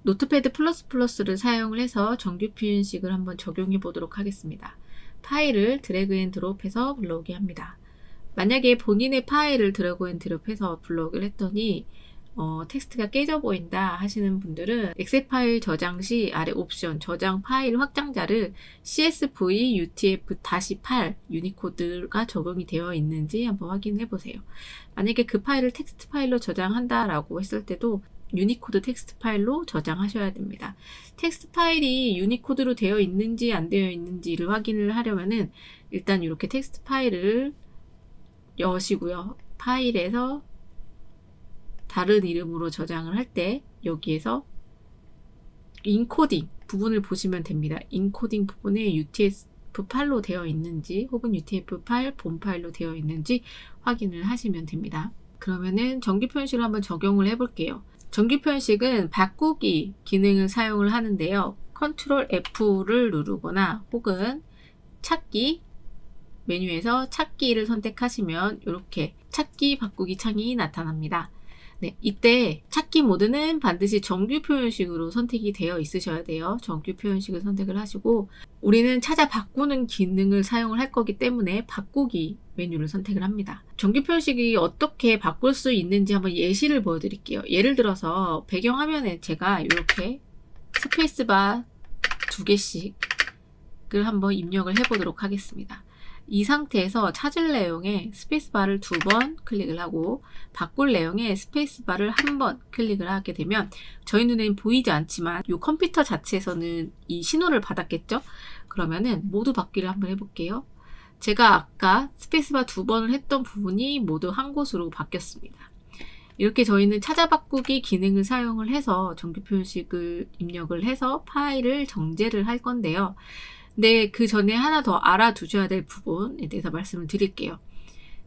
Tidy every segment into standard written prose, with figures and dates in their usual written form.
노트패드 ++를 사용을 해서 정규 표현식을 한번 적용해 보도록 하겠습니다. 파일을 드래그 앤 드롭해서 불러오게 합니다. 만약에 본인의 파일을 드래그 앤 드롭해서 불러오기를 했더니 텍스트가 깨져 보인다 하시는 분들은 엑셀 파일 저장 시 아래 옵션 저장 파일 확장자를 CSV UTF-8 유니코드가 적용이 되어 있는지 한번 확인해 보세요. 만약에 그 파일을 텍스트 파일로 저장한다 라고 했을 때도 유니코드 텍스트 파일로 저장하셔야 됩니다. 텍스트 파일이 유니코드로 되어 있는지 안 되어 있는지를 확인을 하려면은 일단 이렇게 텍스트 파일을 여시고요. 파일에서 다른 이름으로 저장을 할 때 여기에서 인코딩 부분을 보시면 됩니다. 인코딩 부분에 UTF-8로 되어 있는지 혹은 UTF-8 본 파일로 되어 있는지 확인을 하시면 됩니다. 그러면은 정규 표현식을 한번 적용을 해 볼게요. 정규 표현식은 바꾸기 기능을 사용을 하는데요. Ctrl F를 누르거나 혹은 찾기 메뉴에서 찾기를 선택하시면 이렇게 찾기 바꾸기 창이 나타납니다. 네, 이때 찾기 모드는 반드시 정규 표현식으로 선택이 되어 있으셔야 돼요. 정규 표현식을 선택을 하시고 우리는 찾아 바꾸는 기능을 사용을 할 거기 때문에 바꾸기 메뉴를 선택을 합니다. 정규 표현식이 어떻게 바꿀 수 있는지 한번 예시를 보여드릴게요. 예를 들어서 배경화면에 제가 이렇게 스페이스바 2개씩을 한번 입력을 해보도록 하겠습니다. 이 상태에서 찾을 내용에 스페이스바를 2번 클릭을 하고 바꿀 내용에 스페이스바를 1번 클릭을 하게 되면 저희 눈에는 보이지 않지만 이 컴퓨터 자체에서는 이 신호를 받았겠죠? 그러면은 모두 바뀌를 한번 해볼게요. 제가 아까 스페이스바 2번을 했던 부분이 모두 한 곳으로 바뀌었습니다. 이렇게 저희는 찾아 바꾸기 기능을 사용을 해서 정규 표현식을 입력을 해서 파일을 정제를 할 건데요. 네, 그 전에 하나 더 알아두셔야 될 부분에 대해서 말씀을 드릴게요.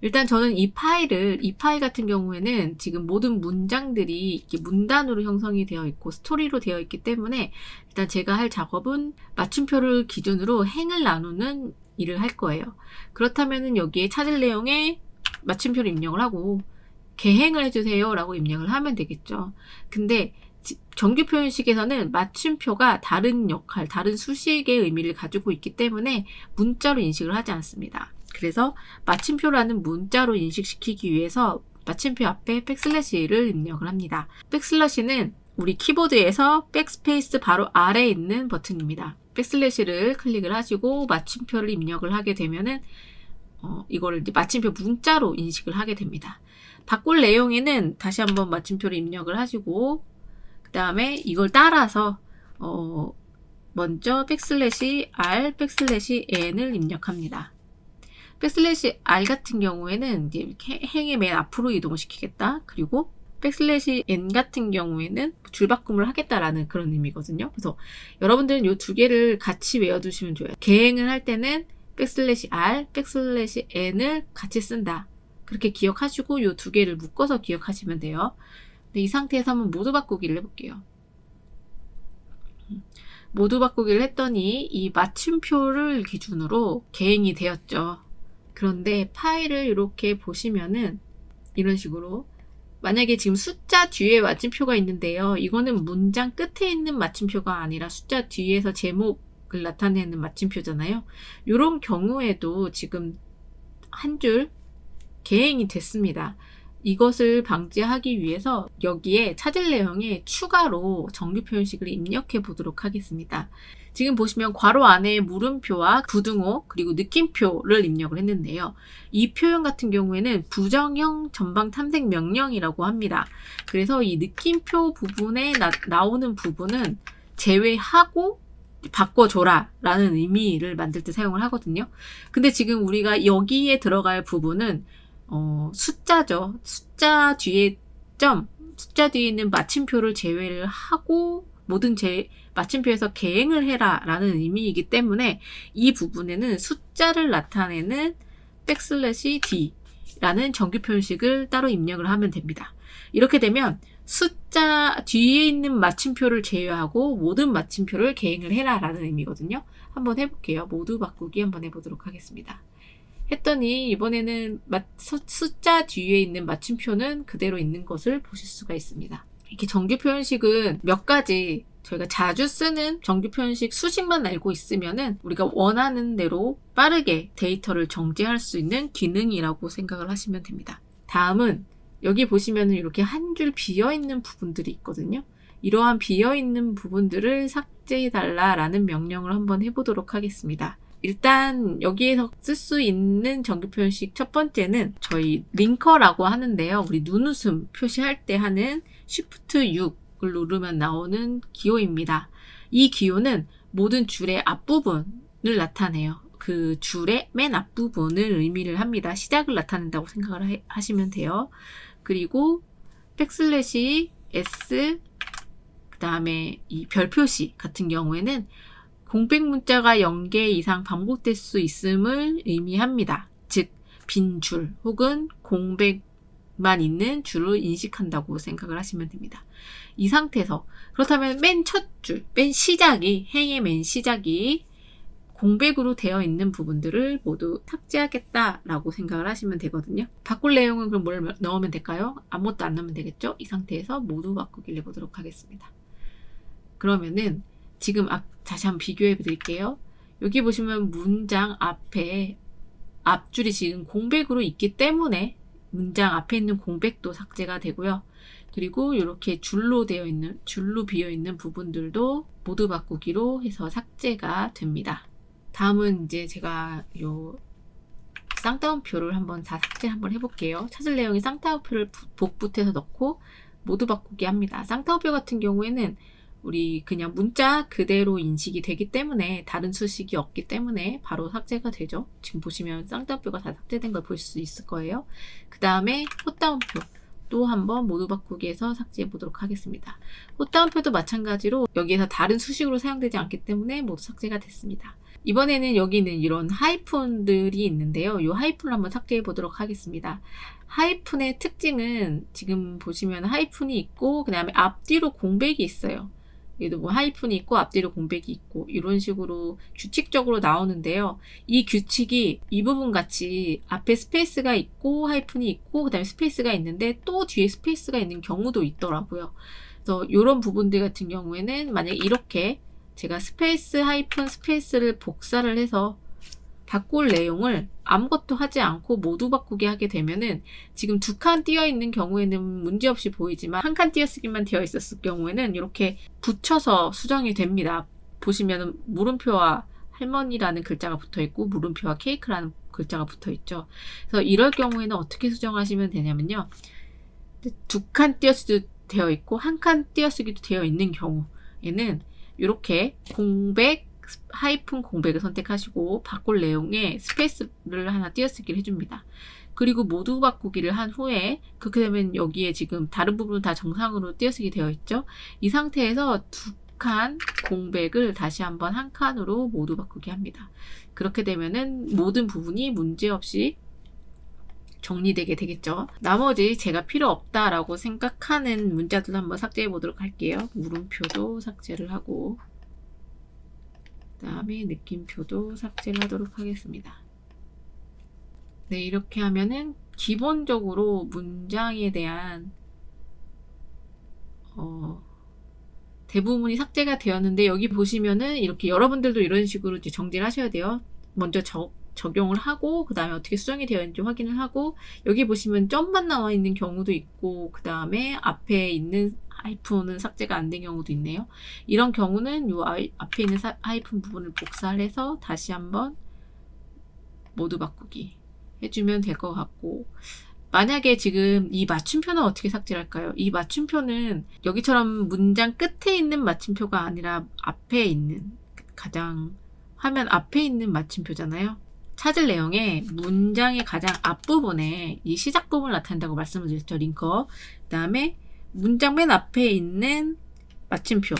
일단 저는 이 파일 같은 경우에는 지금 모든 문장들이 이렇게 문단으로 형성이 되어 있고 스토리로 되어 있기 때문에 일단 제가 할 작업은 맞춤표를 기준으로 행을 나누는 일을 할 거예요. 그렇다면은 여기에 찾을 내용에 맞춤표를 입력을 하고 개행을 해주세요 라고 입력을 하면 되겠죠. 근데 정규 표현식에서는 맞춤표가 다른 역할, 다른 수식의 의미를 가지고 있기 때문에 문자로 인식을 하지 않습니다. 그래서 마침표라는 문자로 인식시키기 위해서 마침표 앞에 백슬래시를 입력을 합니다. 백슬래시는 우리 키보드에서 백스페이스 바로 아래에 있는 버튼입니다. 백슬래시를 클릭을 하시고 마침표를 입력을 하게 되면은 이거를 이제 마침표 문자로 인식을 하게 됩니다. 바꿀 내용에는 다시 한번 마침표를 입력을 하시고 그 다음에 이걸 따라서 먼저 백슬래시 R 백슬래시 N을 입력합니다. 백슬래시 R 같은 경우에는 이제 행의 맨 앞으로 이동을 시키겠다. 그리고 백슬래시 N 같은 경우에는 줄바꿈을 하겠다라는 그런 의미거든요. 그래서 여러분들은 이 두 개를 같이 외워두시면 좋아요. 개행을 할 때는 백슬래시 R, 백슬래시 N을 같이 쓴다. 그렇게 기억하시고 이 두 개를 묶어서 기억하시면 돼요. 이 상태에서 한번 모두 바꾸기를 해볼게요. 모두 바꾸기를 했더니 이 맞춤표를 기준으로 개행이 되었죠. 그런데 파일을 이렇게 보시면은 이런 식으로 만약에 지금 숫자 뒤에 맞춤표가 있는데요. 이거는 문장 끝에 있는 맞춤표가 아니라 숫자 뒤에서 제목을 나타내는 맞춤표잖아요. 이런 경우에도 지금 한 줄 개행이 됐습니다. 이것을 방지하기 위해서 여기에 찾을 내용에 추가로 정규 표현식을 입력해 보도록 하겠습니다. 지금 보시면 괄호 안에 물음표와 부등호 그리고 느낌표를 입력을 했는데요. 이 표현 같은 경우에는 부정형 전방 탐색 명령이라고 합니다. 그래서 이 느낌표 부분에 나오는 부분은 제외하고 바꿔줘라 라는 의미를 만들 때 사용을 하거든요. 근데 지금 우리가 여기에 들어갈 부분은 숫자죠. 숫자 뒤에 숫자 뒤에 있는 마침표를 제외를 하고 모든 마침표에서 개행을 해라 라는 의미이기 때문에 이 부분에는 숫자를 나타내는 백슬래시 D 라는 정규 표현식을 따로 입력을 하면 됩니다. 이렇게 되면 숫자 뒤에 있는 마침표를 제외하고 모든 마침표를 개행을 해라 라는 의미거든요. 한번 해볼게요. 모두 바꾸기 한번 해보도록 하겠습니다. 했더니 이번에는 숫자 뒤에 있는 맞춤표는 그대로 있는 것을 보실 수가 있습니다. 이렇게 정규 표현식은 몇 가지 저희가 자주 쓰는 정규 표현식 수식만 알고 있으면은 우리가 원하는 대로 빠르게 데이터를 정제할 수 있는 기능이라고 생각을 하시면 됩니다. 다음은 여기 보시면은 이렇게 한 줄 비어있는 부분들이 있거든요. 이러한 비어있는 부분들을 삭제해달라라는 명령을 한번 해보도록 하겠습니다. 일단 여기에서 쓸 수 있는 정규 표현식 첫 번째는 저희 링커라고 하는데요. 우리 눈웃음 표시할 때 하는 Shift 6을 누르면 나오는 기호입니다. 이 기호는 모든 줄의 앞부분을 나타내요. 그 줄의 맨 앞부분을 의미를 합니다. 시작을 나타낸다고 생각을 하시면 돼요. 그리고 백슬래시 S 그 다음에 이 별 표시 같은 경우에는 공백 문자가 0개 이상 반복될 수 있음을 의미합니다. 즉, 빈 줄 혹은 공백만 있는 줄을 인식한다고 생각을 하시면 됩니다. 이 상태에서 그렇다면 맨 첫 줄, 맨 시작이, 행의 맨 시작이 공백으로 되어 있는 부분들을 모두 삭제하겠다라고 생각을 하시면 되거든요. 바꿀 내용은 그럼 뭘 넣으면 될까요? 아무것도 안 넣으면 되겠죠? 이 상태에서 모두 바꾸기를 해보도록 하겠습니다. 그러면은 지금 다시 한번 비교해 드릴게요. 여기 보시면 문장 앞에 앞줄이 지금 공백으로 있기 때문에 문장 앞에 있는 공백도 삭제가 되고요. 그리고 이렇게 줄로 비어 있는 부분들도 모두 바꾸기로 해서 삭제가 됩니다. 다음은 이제 제가 요 쌍따옴표를 한번 다 삭제 한번 해볼게요. 찾을 내용이 쌍따옴표를 복붙해서 넣고 모두 바꾸기 합니다. 쌍따옴표 같은 경우에는 우리 그냥 문자 그대로 인식이 되기 때문에 다른 수식이 없기 때문에 바로 삭제가 되죠. 지금 보시면 쌍따옴표가 다 삭제된 걸 볼 수 있을 거예요. 그 다음에 꽃따옴표 또 한번 모두 바꾸기에서 삭제해 보도록 하겠습니다. 꽃따옴표도 마찬가지로 여기에서 다른 수식으로 사용되지 않기 때문에 모두 삭제가 됐습니다. 이번에는 여기는 이런 하이픈들이 있는데요. 이 하이픈을 한번 삭제해 보도록 하겠습니다. 하이픈의 특징은 지금 보시면 하이픈이 있고 그 다음에 앞뒤로 공백이 있어요. 얘도 뭐 하이픈이 있고 앞뒤로 공백이 있고 이런 식으로 규칙적으로 나오는데요. 이 규칙이 이 부분 같이 앞에 스페이스가 있고 하이픈이 있고 그 다음에 스페이스가 있는데 또 뒤에 스페이스가 있는 경우도 있더라고요. 그래서 이런 부분들 같은 경우에는 만약에 이렇게 제가 스페이스 하이픈 스페이스를 복사를 해서 바꿀 내용을 아무것도 하지 않고 모두 바꾸기 하게 되면은 지금 두 칸 띄어 있는 경우에는 문제없이 보이지만 한 칸 띄어쓰기만 되어 있었을 경우에는 이렇게 붙여서 수정이 됩니다. 보시면은 물음표와 할머니라는 글자가 붙어 있고 물음표와 케이크라는 글자가 붙어 있죠. 그래서 이럴 경우에는 어떻게 수정하시면 되냐면요. 두 칸 띄어쓰기도 되어 있고 한 칸 띄어쓰기도 되어 있는 경우에는 이렇게 공백 하이픈 공백을 선택하시고 바꿀 내용에 스페이스를 하나 띄어쓰기를 해줍니다. 그리고 모두 바꾸기를 한 후에 그렇게 되면 여기에 지금 다른 부분은 다 정상으로 띄어쓰기 되어 있죠. 이 상태에서 두 칸 공백을 다시 한번 한 칸으로 모두 바꾸기 합니다. 그렇게 되면은 모든 부분이 문제없이 정리되게 되겠죠. 나머지 제가 필요 없다라고 생각하는 문자들 한번 삭제해 보도록 할게요. 물음표도 삭제를 하고 그 다음에 느낌표도 삭제를 하도록 하겠습니다. 네, 이렇게 하면은 기본적으로 문장에 대한 대부분이 삭제가 되었는데 여기 보시면은 이렇게 여러분들도 이런 식으로 이제 정리를 하셔야 돼요. 먼저 적용을 하고 그 다음에 어떻게 수정이 되어 있는지 확인을 하고 여기 보시면 점만 나와 있는 경우도 있고 그 다음에 앞에 있는 하이픈은 삭제가 안 된 경우도 있네요. 이런 경우는 이 앞에 있는 하이픈 부분을 복사를 해서 다시 한번 모두 바꾸기 해주면 될 것 같고 만약에 지금 이 맞춤표는 어떻게 삭제할까요? 이 맞춤표는 여기처럼 문장 끝에 있는 맞춤표가 아니라 앞에 있는 가장 화면 앞에 있는 맞춤표잖아요. 찾을 내용에 문장의 가장 앞부분에 이 시작 부분을 나타낸다고 말씀을 드렸죠. 링커. 그 다음에 문장 맨 앞에 있는 마침표.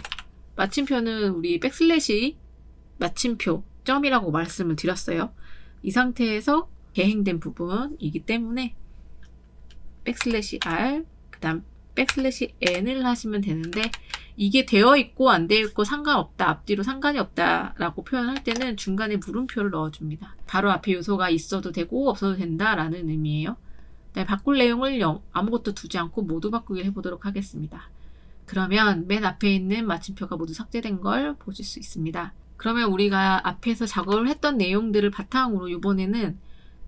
마침표는 우리 백슬래시 마침표 점이라고 말씀을 드렸어요. 이 상태에서 개행된 부분이기 때문에 백슬래시 R 그 다음 백슬래시 N을 하시면 되는데 이게 되어 있고 안 되어 있고 상관없다, 앞뒤로 상관이 없다 라고 표현할 때는 중간에 물음표를 넣어줍니다. 바로 앞에 요소가 있어도 되고 없어도 된다 라는 의미예요. 바꿀 내용을 아무것도 두지 않고 모두 바꾸기를 해보도록 하겠습니다. 그러면 맨 앞에 있는 마침표가 모두 삭제된 걸 보실 수 있습니다. 그러면 우리가 앞에서 작업을 했던 내용들을 바탕으로 이번에는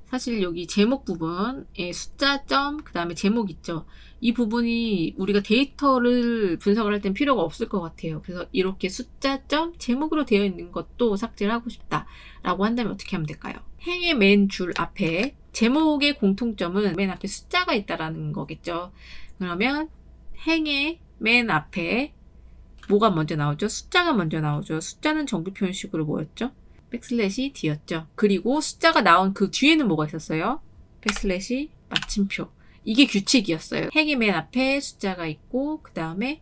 사실 여기 제목 부분에 숫자 점 그 다음에 제목 있죠. 이 부분이 우리가 데이터를 분석을 할 땐 필요가 없을 것 같아요. 그래서 이렇게 숫자 점 제목으로 되어 있는 것도 삭제를 하고 싶다 라고 한다면 어떻게 하면 될까요? 행의 맨 줄 앞에 제목의 공통점은 맨 앞에 숫자가 있다라는 거겠죠. 그러면 행의 맨 앞에 뭐가 먼저 나오죠? 숫자가 먼저 나오죠. 숫자는 정규 표현식으로 뭐였죠? 백슬래시 D였죠. 그리고 숫자가 나온 그 뒤에는 뭐가 있었어요? 백슬래시 마침표. 이게 규칙이었어요. 행의 맨 앞에 숫자가 있고 그 다음에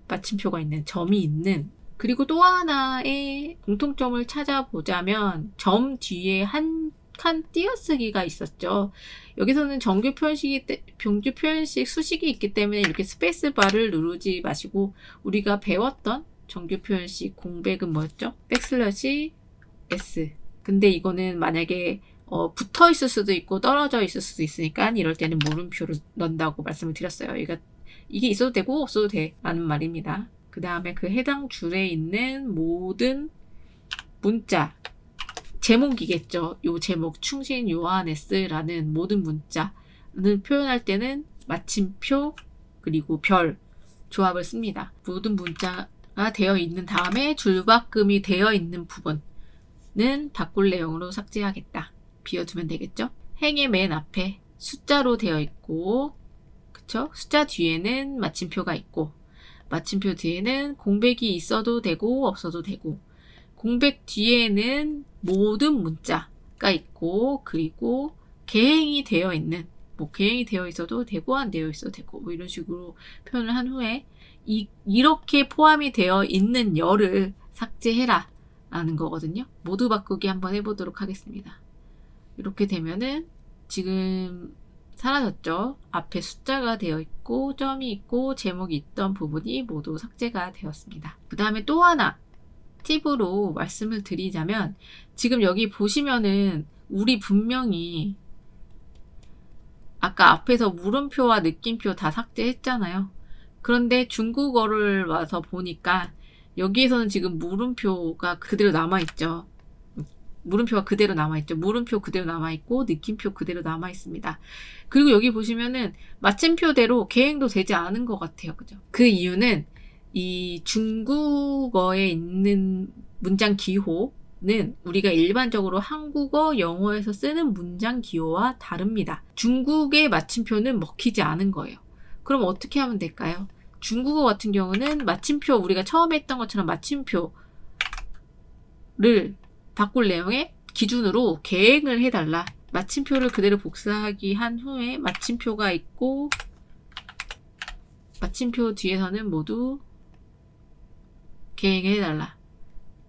마침표가 있는, 점이 있는. 그리고 또 하나의 공통점을 찾아보자면 점 뒤에 한 칸 띄어쓰기가 있었죠. 여기서는 정규 표현식 수식이 있기 때문에 이렇게 스페이스바를 누르지 마시고 우리가 배웠던 정규 표현식 공백은 뭐였죠? 백슬래시 S. 근데 이거는 만약에 붙어 있을 수도 있고 떨어져 있을 수도 있으니까 이럴 때는 물음표를 넣는다고 말씀을 드렸어요. 이게 있어도 되고 없어도 돼 라는 말입니다. 그 다음에 그 해당 줄에 있는 모든 문자, 제목이겠죠. 요 제목 충신 요하네스라는 모든 문자는 표현할 때는 마침표 그리고 별 조합을 씁니다. 모든 문자가 되어 있는 다음에 줄바꿈이 되어 있는 부분은 바꿀 내용으로 삭제하겠다. 비워두면 되겠죠. 행의 맨 앞에 숫자로 되어 있고 그쵸? 숫자 뒤에는 마침표가 있고 마침표 뒤에는 공백이 있어도 되고 없어도 되고 공백 뒤에는 모든 문자가 있고 그리고 개행이 되어 있는 개행이 되어 있어도 되고 안 되어 있어도 되고 이런 식으로 표현을 한 후에 이렇게 포함이 되어 있는 열을 삭제해라 라는 거거든요. 모두 바꾸기 한번 해보도록 하겠습니다. 이렇게 되면은 지금 사라졌죠. 앞에 숫자가 되어 있고 점이 있고 제목이 있던 부분이 모두 삭제가 되었습니다. 그 다음에 또 하나 팁으로 말씀을 드리자면 지금 여기 보시면은 우리 분명히 아까 앞에서 물음표와 느낌표 다 삭제했잖아요. 그런데 중국어를 와서 보니까 여기에서는 지금 물음표가 그대로 남아있죠. 물음표 그대로 남아있고 느낌표 그대로 남아있습니다. 그리고 여기 보시면은 마침표대로 개행도 되지 않은 것 같아요. 그죠? 그 이유는 이 중국어에 있는 문장 기호는 우리가 일반적으로 한국어, 영어에서 쓰는 문장 기호와 다릅니다. 중국의 마침표는 먹히지 않은 거예요. 그럼 어떻게 하면 될까요? 중국어 같은 경우는 마침표, 우리가 처음에 했던 것처럼 마침표를 바꿀 내용의 기준으로 개행을 해달라. 마침표를 그대로 복사하기 한 후에 마침표가 있고 마침표 뒤에서는 모두 개행해달라.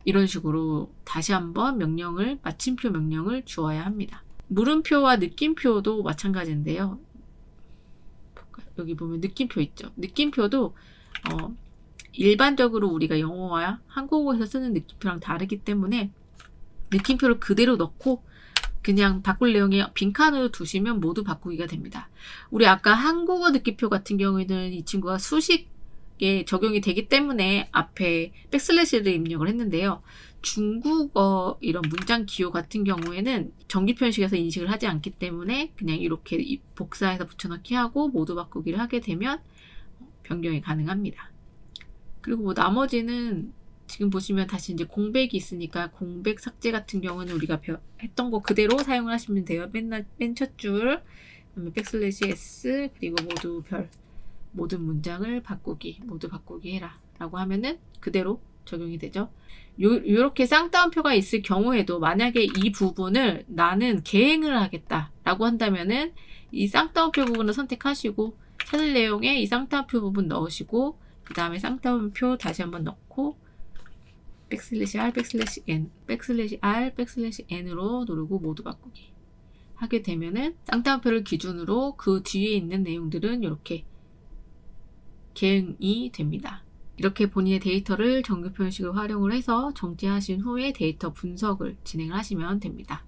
이런 식으로 다시 한번 마침표 명령을 주어야 합니다. 물음표와 느낌표도 마찬가지인데요. 여기 보면 느낌표 있죠. 느낌표도 일반적으로 우리가 영어와 한국어에서 쓰는 느낌표랑 다르기 때문에 느낌표를 그대로 넣고 그냥 바꿀 내용에 빈칸으로 두시면 모두 바꾸기가 됩니다. 우리 아까 한국어 느낌표 같은 경우에는 이 친구가 수식에 적용이 되기 때문에 앞에 백슬래시를 입력을 했는데요. 중국어 이런 문장 기호 같은 경우에는 정규 표현식에서 인식을 하지 않기 때문에 그냥 이렇게 복사해서 붙여넣기 하고 모두 바꾸기를 하게 되면 변경이 가능합니다. 그리고 나머지는 지금 보시면 다시 이제 공백이 있으니까 공백 삭제 같은 경우는 우리가 했던 거 그대로 사용을 하시면 돼요. 맨 첫 줄, 그다음에 백슬래시 S, 그리고 모든 문장을 모두 바꾸기 해라 라고 하면은 그대로 적용이 되죠. 요렇게 쌍따옴표가 있을 경우에도 만약에 이 부분을 나는 개행을 하겠다 라고 한다면은 이 쌍따옴표 부분을 선택하시고 찾을 내용에 이 쌍따옴표 부분 넣으시고 그 다음에 쌍따옴표 다시 한번 넣고 백슬래시 R, 백슬래시 N으로 누르고 모두 바꾸기 하게 되면은 쌍따옴표를 기준으로 그 뒤에 있는 내용들은 이렇게 개응이 됩니다. 이렇게 본인의 데이터를 정규 표현식을 활용을 해서 정제하신 후에 데이터 분석을 진행을 하시면 됩니다.